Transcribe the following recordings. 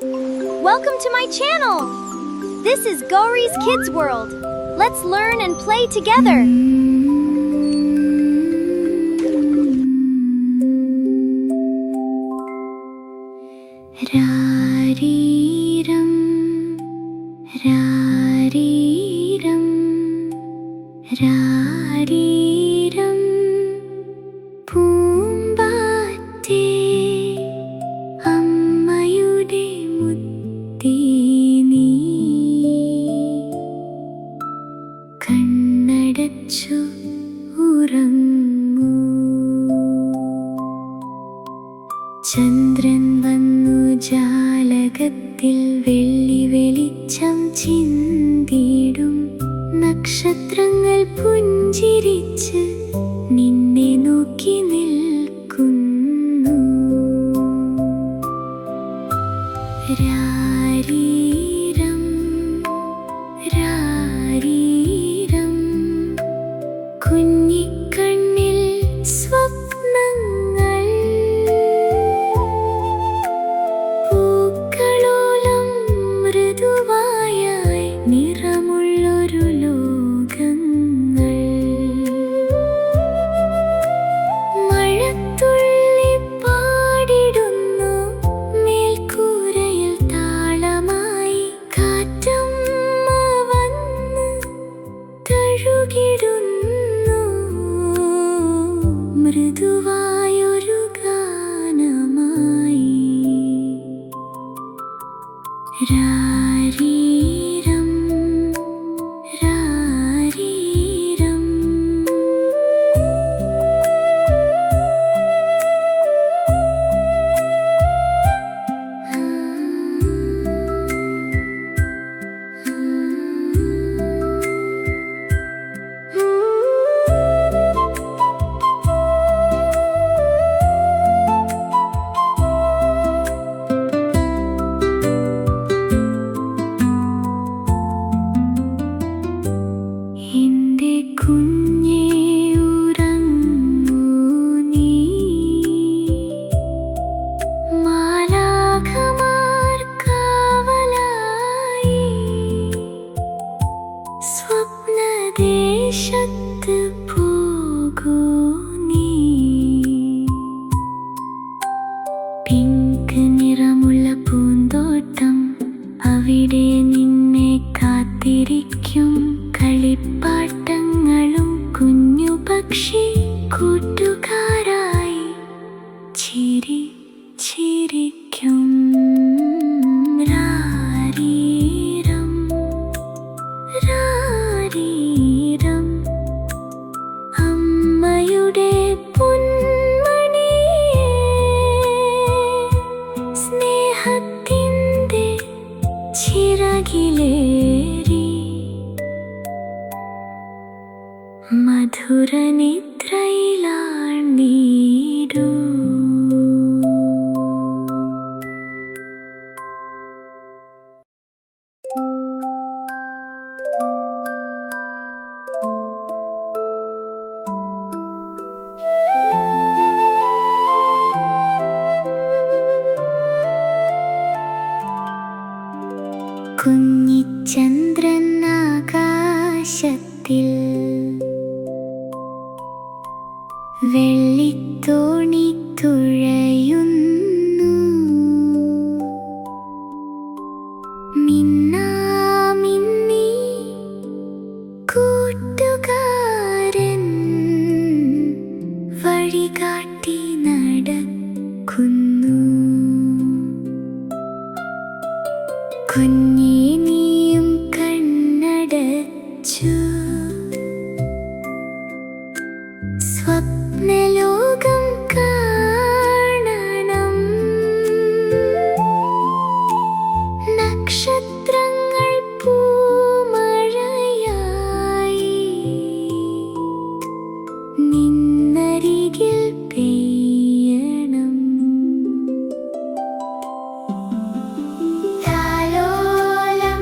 Welcome to my channel! This is Gauri's Kids World. Let's learn and play together. രാരീരം രാരീരം രാരീരം പൂമ്പാറ്റേ അമ്മയുടെ മുത്തേ നീ കണ്ണടച്ചു ഉറങ്ങൂ. ചന്ദ്രൻ വന്നു ജാലകത്തിൽ വെള്ളി വെളിച്ചം ചിന്തിടും. നക്ഷത്രങ്ങൾ പുഞ്ചിരിച്ച് നിന്നെ നോക്കി നിൽക്കുന്നു. രാരീരം രാരീരം കുഞ്ഞിക്കണ്ണിൽ സ്വപ്നങ്ങൾ. പൂക്കളോളം മൃദുവായി നിറമുള്ളൊരു ലോകങ്ങൾ. മഴത്തുള്ളി പാടിടുന്നു മേൽക്കൂരയിൽ താളമായി. കാറ്റമ്മ വന്ന് തഴുകിടുന്നു മൃദുവായൊരു ഗാനമായി. രാരീരം രാരീരം എന്റെ കുഞ്ഞേ ഉറങ്ങൂ നീ. മാലാഖമാർ കാവലായി സ്വപ്നദേശത്ത് പോകൂ നീ. പിങ്ക് നിറമുള്ള പൂന്തോട്ടം അവിടെ നിന്നെ കാത്തിരിക്കും. കളിപ്പാട്ടങ്ങളും കുഞ്ഞു പക്ഷി കൂട്ടുകാരായി ചിരി ചിരിക്കും. രാരീരം രാരീരം അമ്മയുടെ പൊന്മണിയേ, സ്നേഹത്തിൻ്റെ ചിറകിലേറി മധുരനിദ്രയിലാഴ്ന്നീടൂ. കുഞ്ഞിച്ചന്ദ്രൻ ആകാശത്തിൽ വെള്ളിത്തോണി തുഴയുന്നു. മിന്നാമിന്നി കൂട്ടുകാരൻ വഴികാട്ടി നടക്കുന്നു. കുഞ്ഞേ നീയും കണ്ണടച്ചു സ്വപ്നലോകം കാണണം. നക്ഷത്രങ്ങൾ പൂമഴയായി നിന്നരികിൽ പെയ്യണം. താലോലം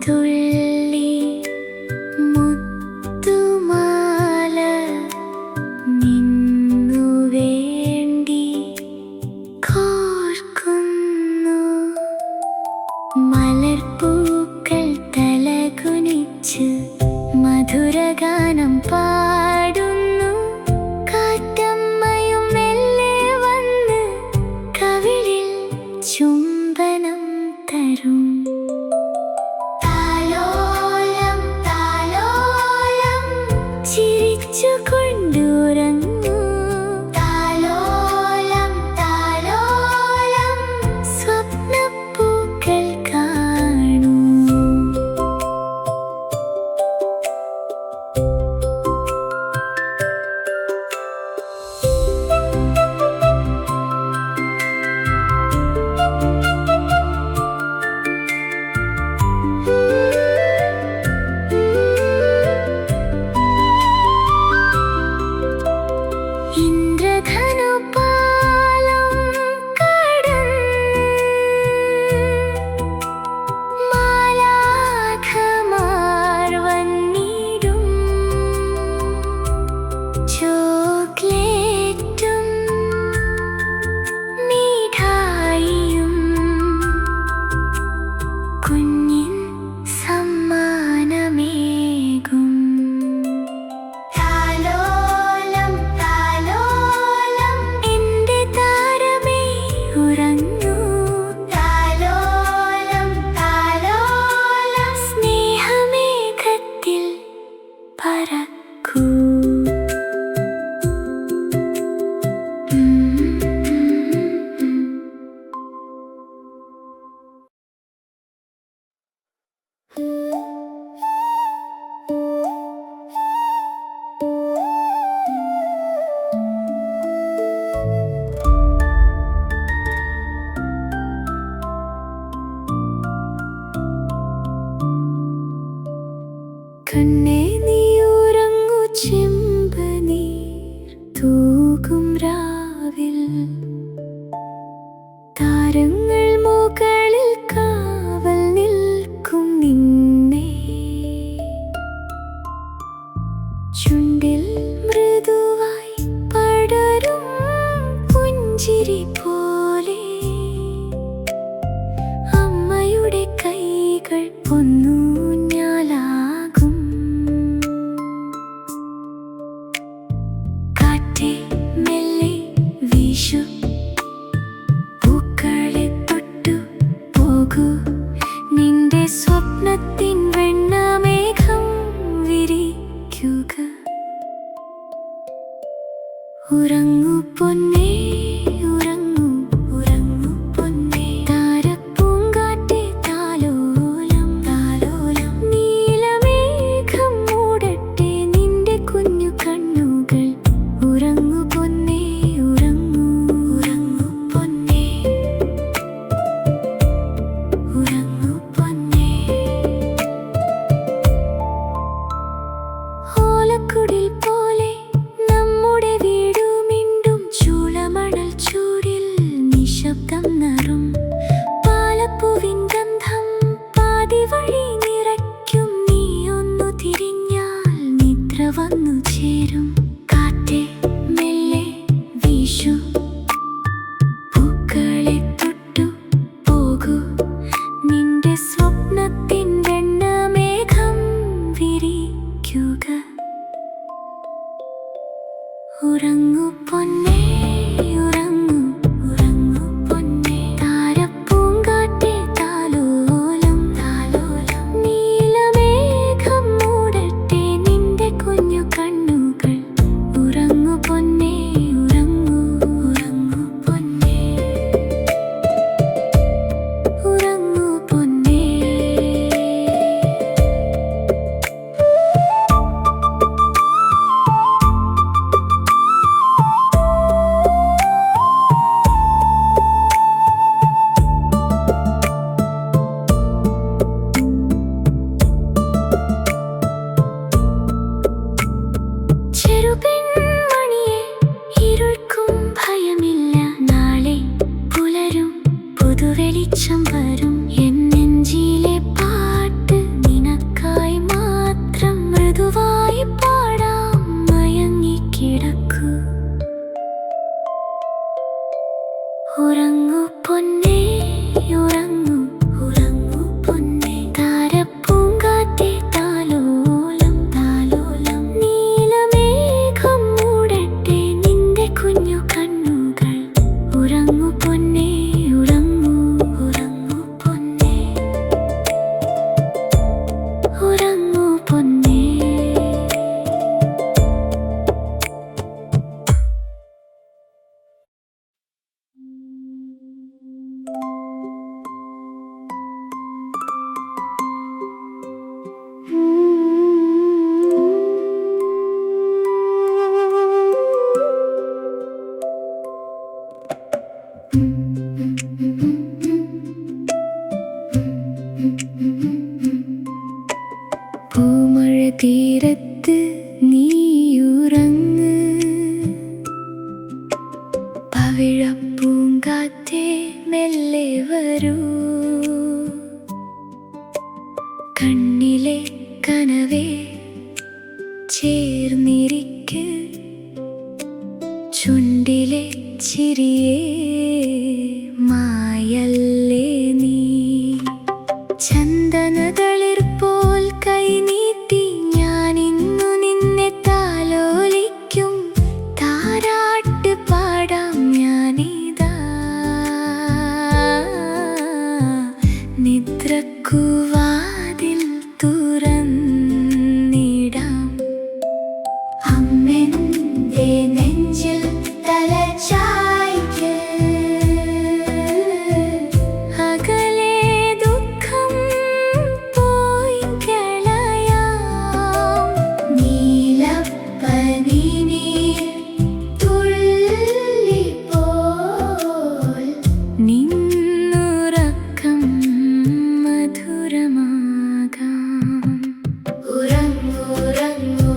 തുള്ളി മുത്തുമാല നിന്നു വേണ്ടി കോർക്കുന്നു. മലർപ്പൂക്കൾ തലകുനിച്ച് മധുരഗാനം പാടുന്നു. കാറ്റമ്മയും മെല്ലെ വന്ന് കവിളിൽ ചുംബനം തരും. താലോലം താലോലം ചിരിച്ചുകൊണ്ടുറങ്ങൂ. താലോലം താലോലം സ്വപ്നപ്പൂക്കൾ കാണൂ. ഇന്ദ്രധനുപാലം കടന്ന് മാലാഖമാർ വന്നിടും. ചോക്ലേറ്റും മിഠായിയും കുഞ്ഞിൻ സമ്മാനമേകും. താലോലം താലോലം എന്റെ താരമേ ഉറങ്ങൂ. താലോലം താലോലം സ്നേഹമേഘത്തിൽ പറക്കൂ. കണ്ണേ നീയുറങ്ങൂ. ചെമ്പനീർ തൂകും രാവിൽ താരങ്ങൾ മുകളിൽ കാവൽ നിൽക്കും നിന്നെ. ചുണ്ടിൽ മൃദുവായി പടരും പുഞ്ചിരി പോലെ അമ്മയുടെ കൈകൾ പൊന്നൂഞ്ഞാലാകും. കാറ്റേ മെല്ലെ വീശു. പൂക്കളെ തൊട്ടു പോകൂ. നിന്റെ സ്വപ്നത്തിൻ വെണ്ണമേഘം വിരിക്കുക. ഉറങ്ങൂ പൊന്നേ ഉറങ്ങൂ. ഉറങ്ങൂ പൊന്നേ. താരപ്പൂങ്കാറ്റേ താലോലം താലോലം. നീലമേഘം മൂടട്ടെ നിന്റെ കുഞ്ഞു കണ്ണുകൾ. ഉറങ്ങൂ പൊന്നേ ഉറങ്ങൂ. ഉറങ്ങൂ പൊന്നേ. ഉറങ്ങൂ പൊന്നേ. തീരത്ത് നീയുറങ്ങ്, പവിഴപ്പൂങ്കാറ്റേ മെല്ലെ വരൂ, കണ്ണിലെ കനവേ ചേർന്നിരിക്ക്, ചുണ്ടിലെ ചിരിയേ മായല്ലേ നീ. ചന്ദനതളിർ പോൽ കൈനീട്ടി ഞാനിന്നു നിന്നെ താലോലിക്കും, താരാട്ട് പാടാം ഞാനിതാ. നിദ്രക്കുവാതിൽ തുറന്നിടാം, അമ്മെന്റെ നെഞ്ചിൽ തല ചായ്ക്ക്, അകലെ ദുഃഖം പോയി കളയാം. നീലപ്പനിനീർ തുള്ളി പോൽ നിന്നുറക്കം മധുരമാകാം. ഉറങ്ങൂ ഉറങ്ങൂ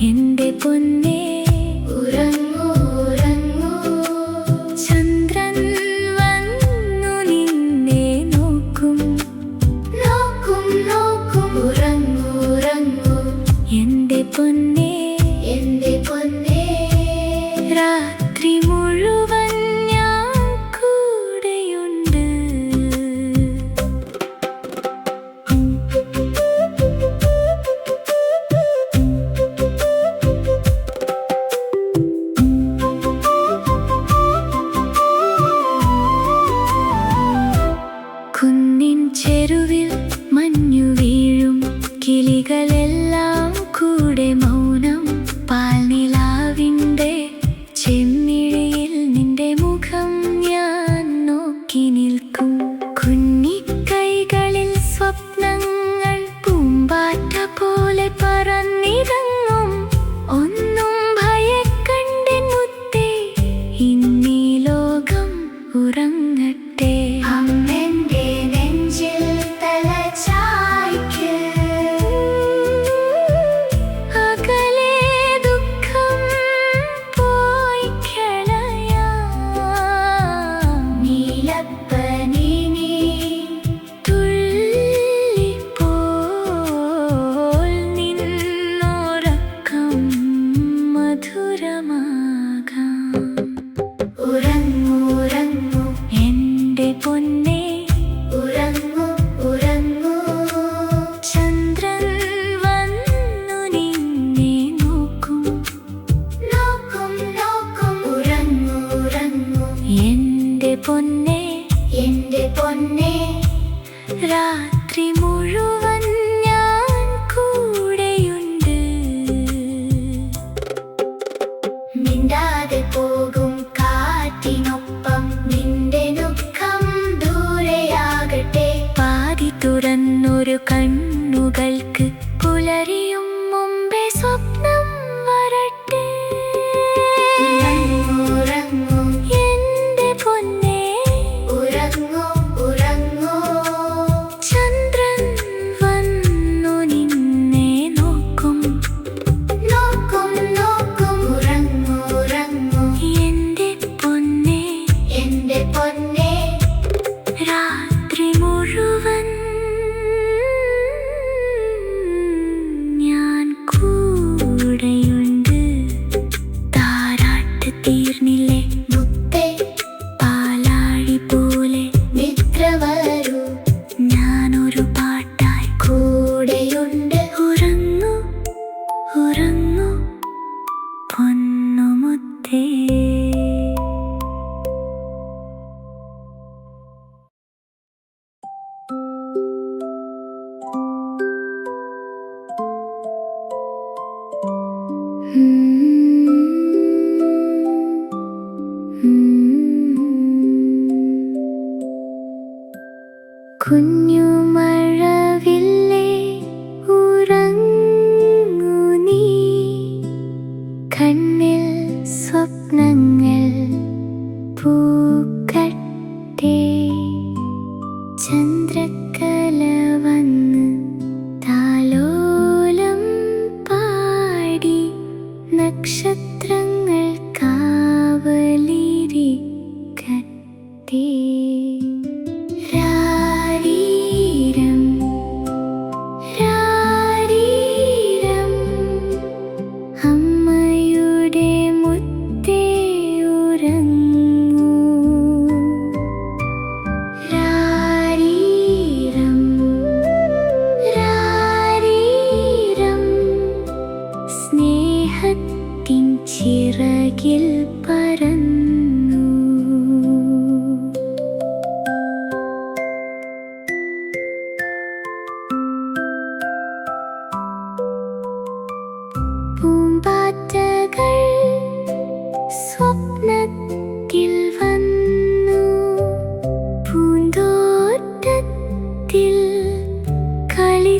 എന്റെ പൊന്നേ, ഉറങ്ങൂ ഉറങ്ങൂ. ചന്ദ്രൻ വന്നു നിന്നെ നോക്കും, നോക്കും നോക്കും. ഉറങ്ങൂ ഉറങ്ങൂ എന്റെ പൊന്നേ, എന്റെ പൊന്നേ. രാത്രി മുഴുവൻ ഞാൻ കൂടെയുണ്ട്. കുന്നിൻ ചെരുവിൽ മഞ്ഞു വീഴും, കിളികളെല്ലാം കൂടെ മൗനം. പാൽനിലാവിൻ്റെ ചെമ്മിഴിയിൽ നിന്റെ മുഖം ഞാൻ നോക്കി നിൽക്കും. കുഞ്ഞിക്കൈകളിൽ സ്വപ്നങ്ങൾ പൂമ്പാറ്റ പോലെ പറന്നിറങ്ങും. ഒന്നും ഭയക്കണ്ടേ മുത്തേ, ഇന്നീ ലോകം ഉറങ്ങട്ടെ. അമ്മെന്റെ നെഞ്ചിൽ തല ചായ്ക്ക്, അകലെ ദുഃഖം പോയി കളയാം. നീലപ്പനിനീർ തുള്ളി പോൽ നിന്നുറക്കം മധുരമാകാം. ഉറങ്ങൂ ഉറങ്ങൂ എന്റെ പൊന്നേ, ഉറങ്ങൂ ഉറങ്ങൂ. ചന്ദ്രൻ വന്നു നിന്നെ നോക്കും, നോക്കും നോക്കും. ഉറങ്ങൂ ഉറങ്ങൂ എന്റെ പൊന്നേ, എന്റെ പൊന്നേ. രാത്രി മുഴുവൻ ഞാൻ കൂടെയുണ്ട്. മിണ്ടാതെ പോകും കാറ്റിനൊപ്പം നിന്റെ ദുഃഖം ദൂരെയാകട്ടെ. പാതി തുറന്നൊരു കണ്ണുകൾക്ക് പുലരിയും മുമ്പേ സ്വപ്നം വരട്ടെ. ഉറങ്ങൂ എന്റെ പൊന്നേ, ഉറങ്ങൂ ഉറങ്ങൂ. ചന്ദ്രൻ വന്നു നിന്നെ നോക്കും, നോക്കും നോക്കും. ഉറങ്ങൂ ഉറങ്ങൂ എന്റെ പൊന്നേ, എന്റെ പൊന്നേ. രാത്രി മുഴുവൻ ഞാൻ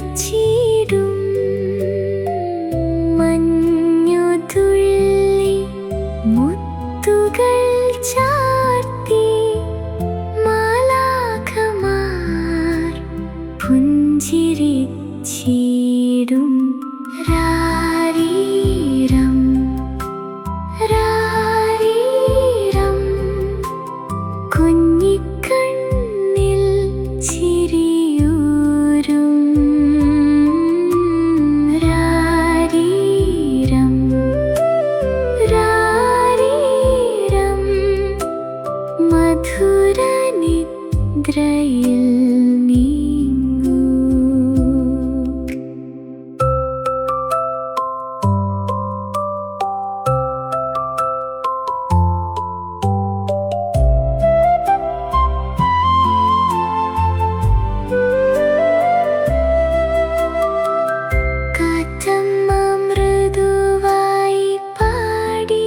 കുളിച്ചിടും മഞ്ഞുതുള്ളി മുത്തുകൾ ചാർത്തി മാലാഖമാർ പുഞ്ചിരിച്ചിടും രാരീരം രാരീരം കുഞ്ഞിക്കണ്ണിൽ ചിരിയൂരും രാരീരം രാരീരം മധുര നിദ്രയിൽ നീങ്ങൂ കാറ്റമ്മ മൃദുവായി പാടി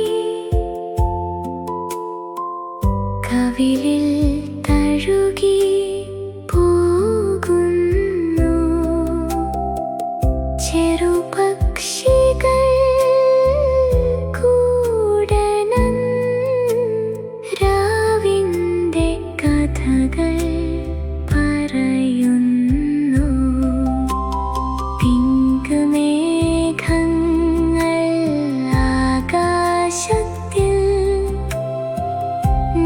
കവിളിൽ തഴുകി പോകുന്നു ചെറുപക്ഷികൾ കൂടനം രാവിന്റെ കഥകൾ പറയുന്നു പിങ്ക് മേഘങ്ങൾ ആകാശത്തിൽ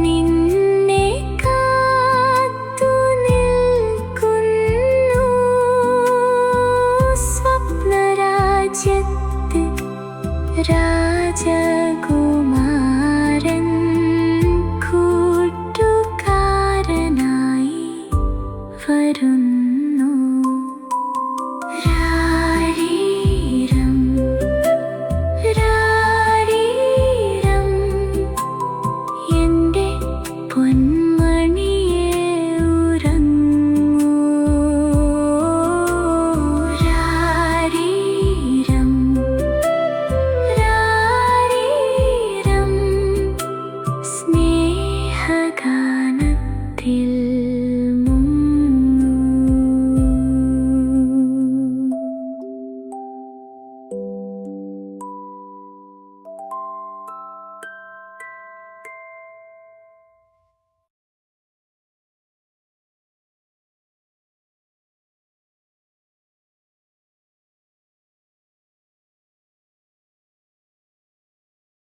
നിന്നെ കാത്തു നിൽക്കുന്നു സ്വപ്നരാജ്യത്ത് രാജകുമാരൻ